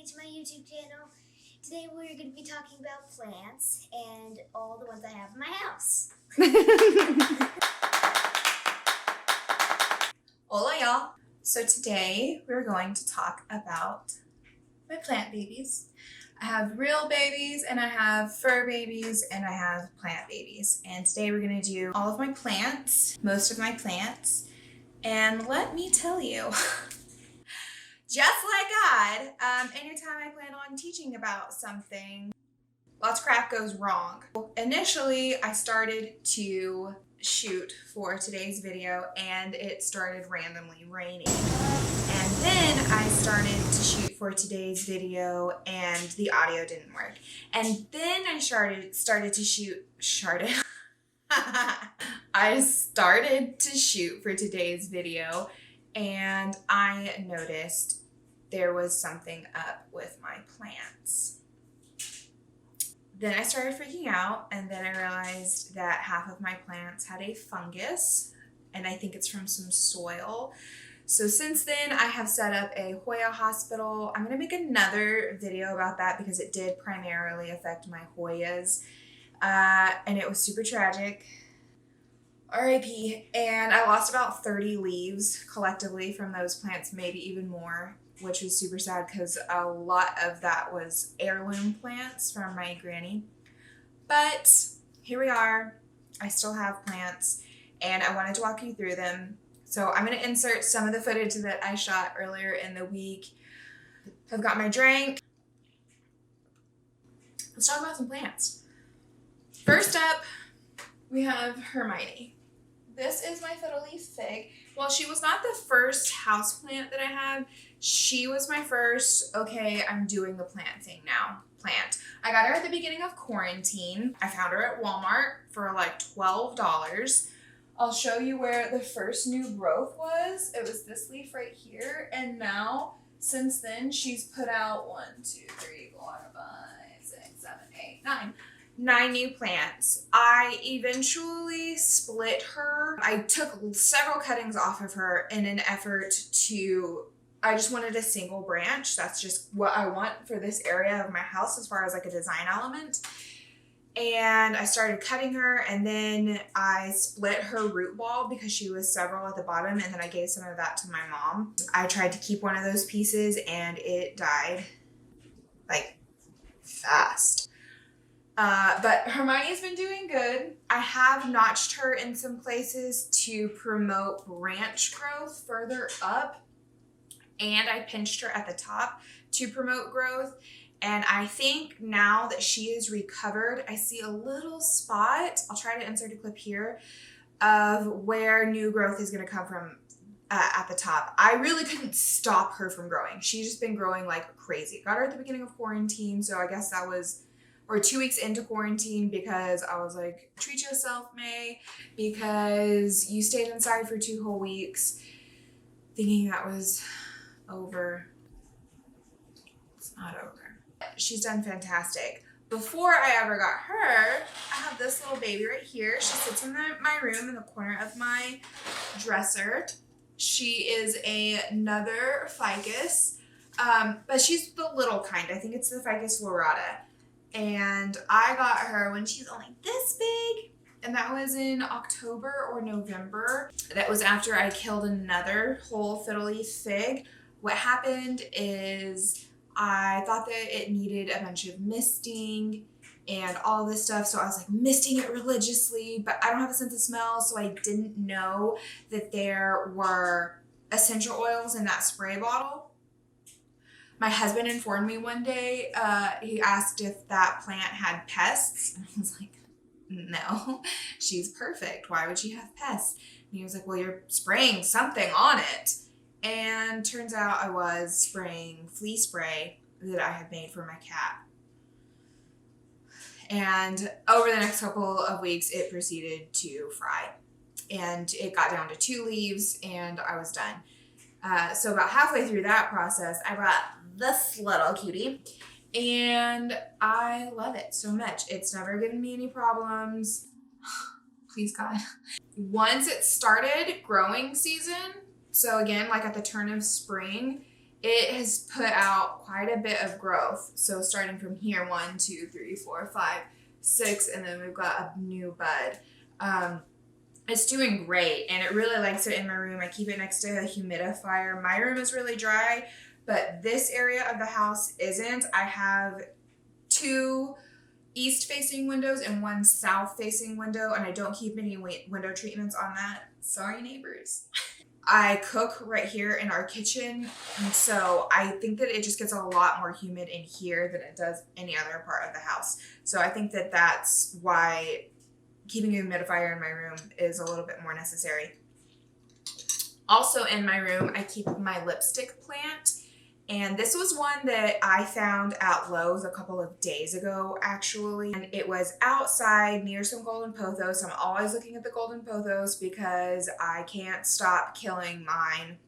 to my YouTube channel. Today we're going to be talking about plants and all the ones I have in my house. Hola y'all! So today we're going to talk about my plant babies. I have real babies and I have fur babies and I have plant babies. And today we're going to do all of my plants, most of my plants. And let me tell you, just like God, anytime I plan on teaching about something, lots of crap goes wrong. Initially, I started to shoot for today's video and it started randomly raining. And then I started to shoot for today's video and the audio didn't work. And then I started to shoot for today's video and I noticed there was something up with my plants. Then I started freaking out and then I realized that half of my plants had a fungus and I think it's from some soil. So since then I have set up a Hoya Hospital. I'm going to make another video about that because it did primarily affect my Hoyas and it was super tragic. RIP. And I lost about 30 leaves collectively from those plants, maybe even more, which was super sad because a lot of that was heirloom plants from my granny. But here we are. I still have plants and I wanted to walk you through them. So I'm going to insert some of the footage that I shot earlier in the week. I've got my drink. Let's talk about some plants. First up, we have Hermione. This is my Fiddle Leaf Fig. While she was not the first houseplant that I had, she was my first, okay, I'm doing the plant thing now, plant. I got her at the beginning of quarantine. I found her at Walmart for like $12. I'll show you where the first new growth was. It was this leaf right here. And now, since then, she's put out 9 new plants. I eventually split her. I took several cuttings off of her in an effort to, I just wanted a single branch. That's just what I want for this area of my house as far as like a design element. And I started cutting her and then I split her root ball because she was several at the bottom and then I gave some of that to my mom. I tried to keep one of those pieces and it died like fast. But Hermione's been doing good. I have notched her in some places to promote branch growth further up. And I pinched her at the top to promote growth. And I think now that she is recovered, I see a little spot, I'll try to insert a clip here, of where new growth is going to come from at the top. I really couldn't stop her from growing. She's just been growing like crazy. Got her at the beginning of quarantine, so I guess that was, or 2 weeks into quarantine because I was like, treat yourself, May, because you stayed inside for 2 whole weeks thinking that was over. It's not over. She's done fantastic. Before I ever got her, I have this little baby right here. She sits in my room in the corner of my dresser. She is another ficus, but she's the little kind. I think it's the Ficus Lorata. And I got her when she's only this big. And that was in October or November. That was after I killed another whole Fiddle Leaf Fig. What happened is I thought that it needed a bunch of misting and all this stuff. So I was like misting it religiously, but I don't have a sense of smell. So I didn't know that there were essential oils in that spray bottle. My husband informed me one day, he asked if that plant had pests. And I was like, no, she's perfect. Why would she have pests? And he was like, well, you're spraying something on it. And turns out I was spraying flea spray that I had made for my cat. And over the next couple of weeks, it proceeded to fry. And it got down to 2 leaves and I was done. So about halfway through that process, I brought this little cutie and I love it so much. It's never given me any problems. Please God. Once it started growing season, so again, like at the turn of spring, it has put out quite a bit of growth. So starting from here, 1, 2, 3, 4, 5, 6, and then we've got a new bud. It's doing great, and it really likes it in my room. I keep it next to a humidifier. My room is really dry, but this area of the house isn't. I have 2 east-facing windows and 1 south-facing window, and I don't keep any window treatments on that. Sorry, neighbors. I cook right here in our kitchen, and so I think that it just gets a lot more humid in here than it does any other part of the house. So I think that that's why keeping a humidifier in my room is a little bit more necessary. Also in my room, I keep my lipstick plant. And this was one that I found at Lowe's a couple of days ago, actually. And it was outside near some golden pothos. I'm always looking at the golden pothos because I can't stop killing mine.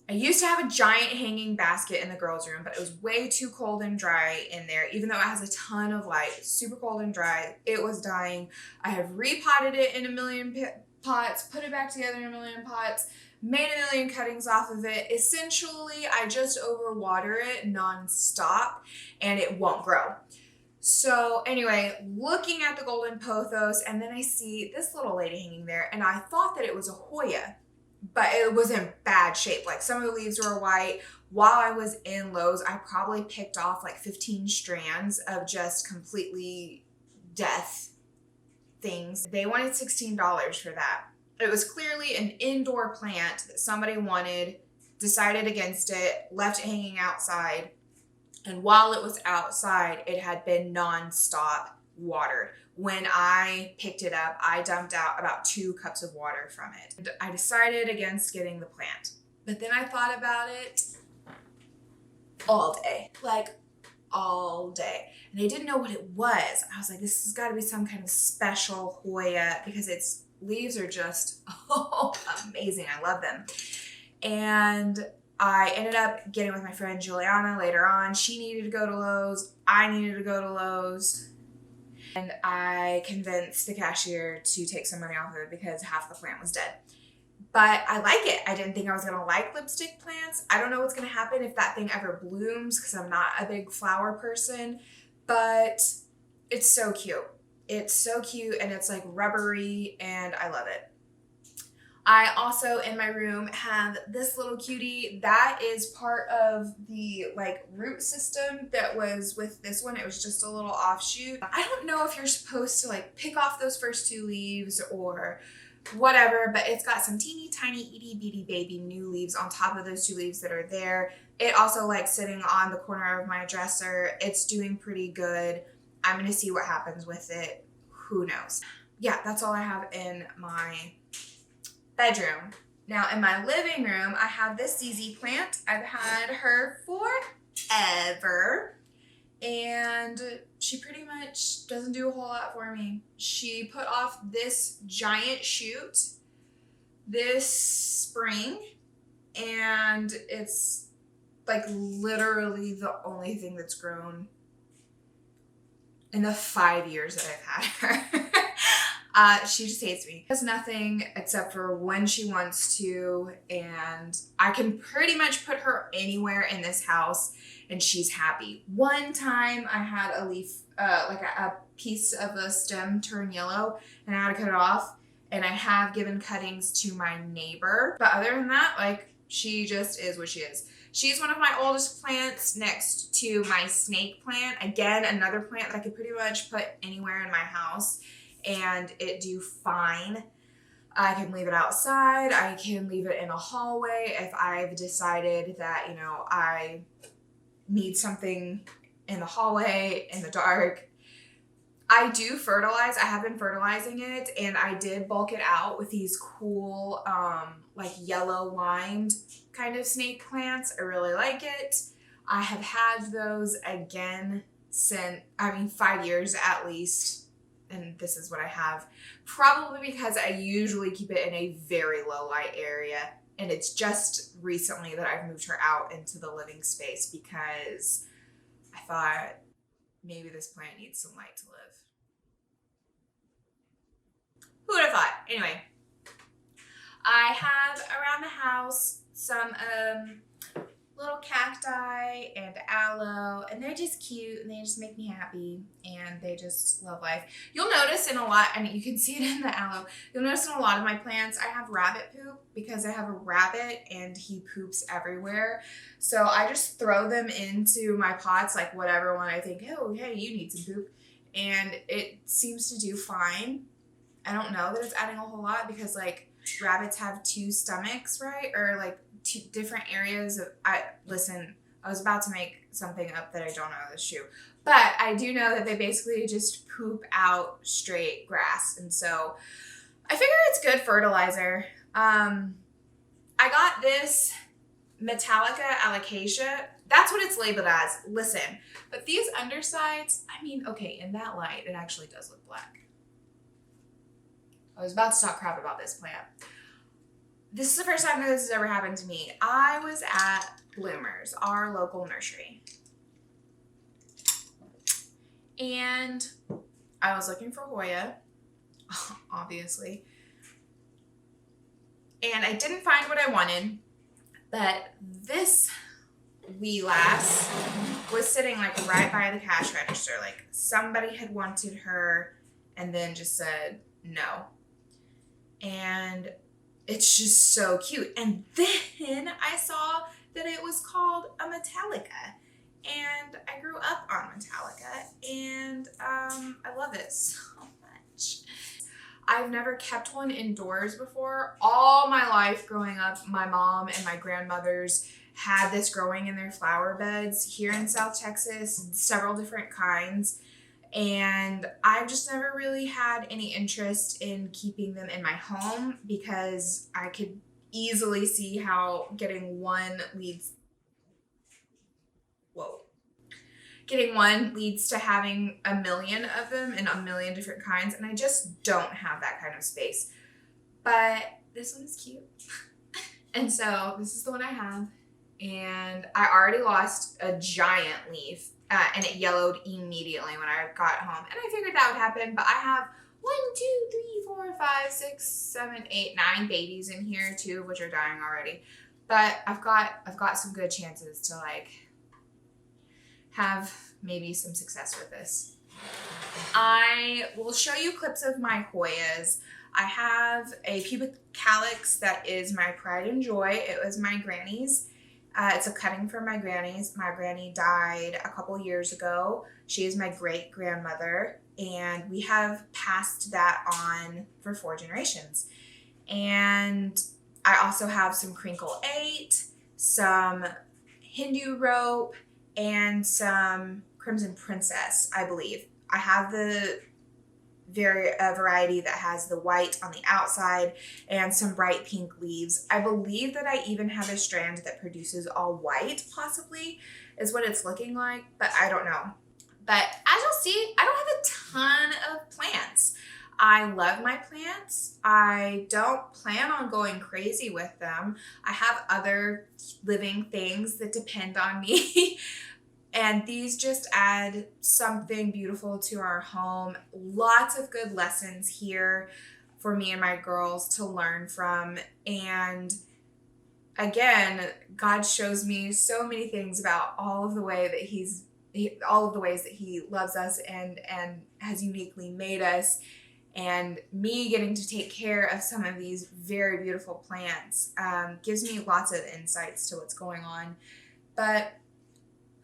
I used to have a giant hanging basket in the girls' room, but it was way too cold and dry in there. Even though it has a ton of light, super cold and dry, it was dying. I have repotted it in a million pots, put it back together in a million pots, made a million cuttings off of it. Essentially, I just overwater it nonstop and it won't grow. So anyway, looking at the golden pothos, and then I see this little lady hanging there, and I thought that it was a Hoya, but it was in bad shape. Like, some of the leaves were white. While I was in Lowe's, I probably picked off like 15 strands of just completely death things. They wanted $16 for that. It was clearly an indoor plant that somebody wanted, decided against it, left it hanging outside. And while it was outside, it had been nonstop watered. When I picked it up, I dumped out about 2 cups of water from it. And I decided against getting the plant. But then I thought about it all day, like all day. And I didn't know what it was. I was like, this has got to be some kind of special Hoya because its leaves are just amazing. I love them. And I ended up getting with my friend Juliana later on. She needed to go to Lowe's. I needed to go to Lowe's. And I convinced the cashier to take some money off of it because half the plant was dead. But I like it. I didn't think I was going to like lipstick plants. I don't know what's going to happen if that thing ever blooms because I'm not a big flower person. But it's so cute. It's so cute and it's like rubbery and I love it. I also in my room have this little cutie that is part of the like root system that was with this one. It was just a little offshoot. I don't know if you're supposed to like pick off those first 2 leaves or whatever, but it's got some teeny tiny itty bitty baby new leaves on top of those 2 leaves that are there. It also like sitting on the corner of my dresser. It's doing pretty good. I'm gonna see what happens with it. Who knows? Yeah, that's all I have in my bedroom. Now in my living room, I have this ZZ plant. I've had her forever and she pretty much doesn't do a whole lot for me. She put off this giant shoot this spring and it's like literally the only thing that's grown in the 5 years that I've had her. She just hates me. Does nothing except for when she wants to, and I can pretty much put her anywhere in this house and she's happy. One time I had a leaf, like a piece of a stem turn yellow and I had to cut it off, and I have given cuttings to my neighbor. But other than that, like, she just is what she is. She's one of my oldest plants next to my snake plant. Again, another plant that I could pretty much put anywhere in my house and it do fine. I can leave it outside. I can leave it in a hallway if I've decided that, you know, I need something in the hallway, in the dark. I do fertilize. I have been fertilizing it, and I did bulk it out with these cool, like yellow lined kind of snake plants. I really like it. I have had those again since, 5 years at least. And this is what I have, probably because I usually keep it in a very low light area. And it's just recently that I've moved her out into the living space because I thought maybe this plant needs some light to live. Who would have thought? Anyway, I have around the house some little cacti and aloe, and they're just cute and they just make me happy and they just love life. You'll notice in a lot, and you can see it in the aloe, you'll notice in a lot of my plants I have rabbit poop because I have a rabbit and he poops everywhere. So I just throw them into my pots, like whatever one I think, oh, hey, you need some poop. And it seems to do fine. I don't know that it's adding a whole lot because like rabbits have 2 stomachs, right? Or like 2 different areas of, I was about to make something up that I don't know this shoe, but I do know that they basically just poop out straight grass. And so I figure it's good fertilizer. I got this Metallica alocasia. That's what it's labeled as. Listen, but these undersides, I mean, okay, in that light, it actually does look black. I was about to talk crap about this plant. This is the first time that this has ever happened to me. I was at Bloomers, our local nursery. And I was looking for Hoya, obviously. And I didn't find what I wanted, but this wee lass was sitting like right by the cash register. Like somebody had wanted her and then just said no. And it's just so cute. And then I saw that it was called a Metallica. And I grew up on Metallica. And I love it so much. I've never kept one indoors before. All my life growing up, my mom and my grandmothers had this growing in their flower beds here in South Texas, several different kinds. And I've just never really had any interest in keeping them in my home because I could easily see how getting one leads to having a million of them in a million different kinds, and I just don't have that kind of space. But this one is cute. And so this is the one I have, and I already lost a giant leaf. And it yellowed immediately when I got home. And I figured that would happen, but I have 1, 2, 3, 4, 5, 6, 7, 8, 9 babies in here, 2 of which are dying already. But I've got some good chances to like have maybe some success with this. I will show you clips of my Hoyas. I have a pubic calyx that is my pride and joy. It was my granny's. It's a cutting from my granny's. My granny died a couple years ago. She is my great grandmother, and we have passed that on for 4 generations. And I also have some crinkle 8, some Hindu rope, and some crimson princess, I believe. I have the variety that has the white on the outside and some bright pink leaves. I believe that I even have a strand that produces all white, possibly, is what it's looking like, but I don't know. But as you'll see, I don't have a ton of plants. I love my plants. I don't plan on going crazy with them. I have other living things that depend on me. And these just add something beautiful to our home. Lots of good lessons here for me and my girls to learn from. And again, God shows me so many things about all of the way that all of the ways that He loves us and has uniquely made us. And me getting to take care of some of these very beautiful plants gives me lots of insights to what's going on. But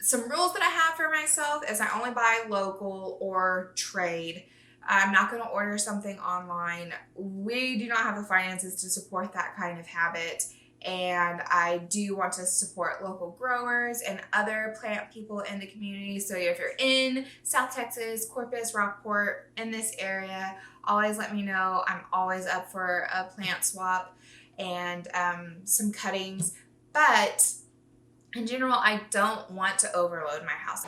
some rules that I have for myself is I only buy local or trade. I'm not going to order something online. We do not have the finances to support that kind of habit. And I do want to support local growers and other plant people in the community. So if you're in South Texas, Corpus, Rockport, in this area, always let me know. I'm always up for a plant swap and some cuttings. But in general, I don't want to overload my house.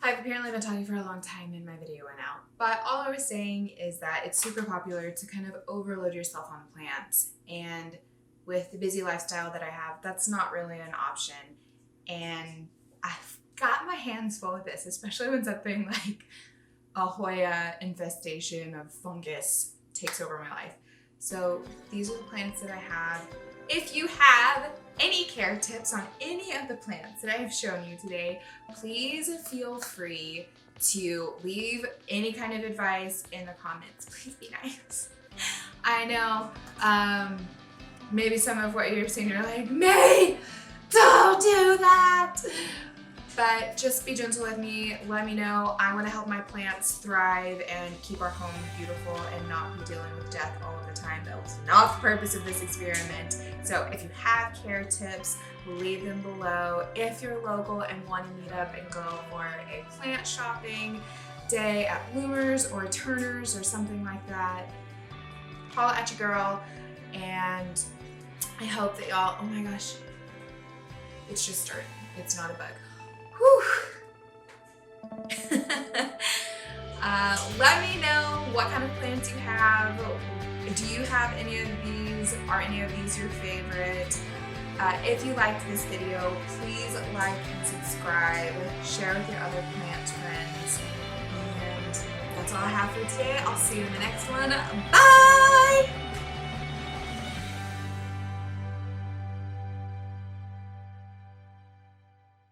I've apparently been talking for a long time and my video went out. But all I was saying is that it's super popular to kind of overload yourself on plants. And with the busy lifestyle that I have, that's not really an option. And I've got my hands full with this, especially when something like a Hoya infestation of fungus takes over my life. So these are the plants that I have. If you have any care tips on any of the plants that I have shown you today, please feel free to leave any kind of advice in the comments. Please be nice. I know maybe some of what you're saying, you're like, May, don't do that. But just be gentle with me. Let me know. I want to help my plants thrive and keep our home beautiful and not be dealing with death all of the time. That was not the purpose of this experiment. So if you have care tips, leave them below. If you're local and want to meet up and go for a plant shopping day at Bloomers or Turner's or something like that, holla at your girl. And I hope that y'all, oh my gosh, it's just dirt. It's not a bug. Whew. Let me know what kind of plants you have. Do you have any of these? Are any of these your favorite? If you liked this video, please like and subscribe. Share with your other plant friends. And that's all I have for today. I'll see you in the next one. Bye!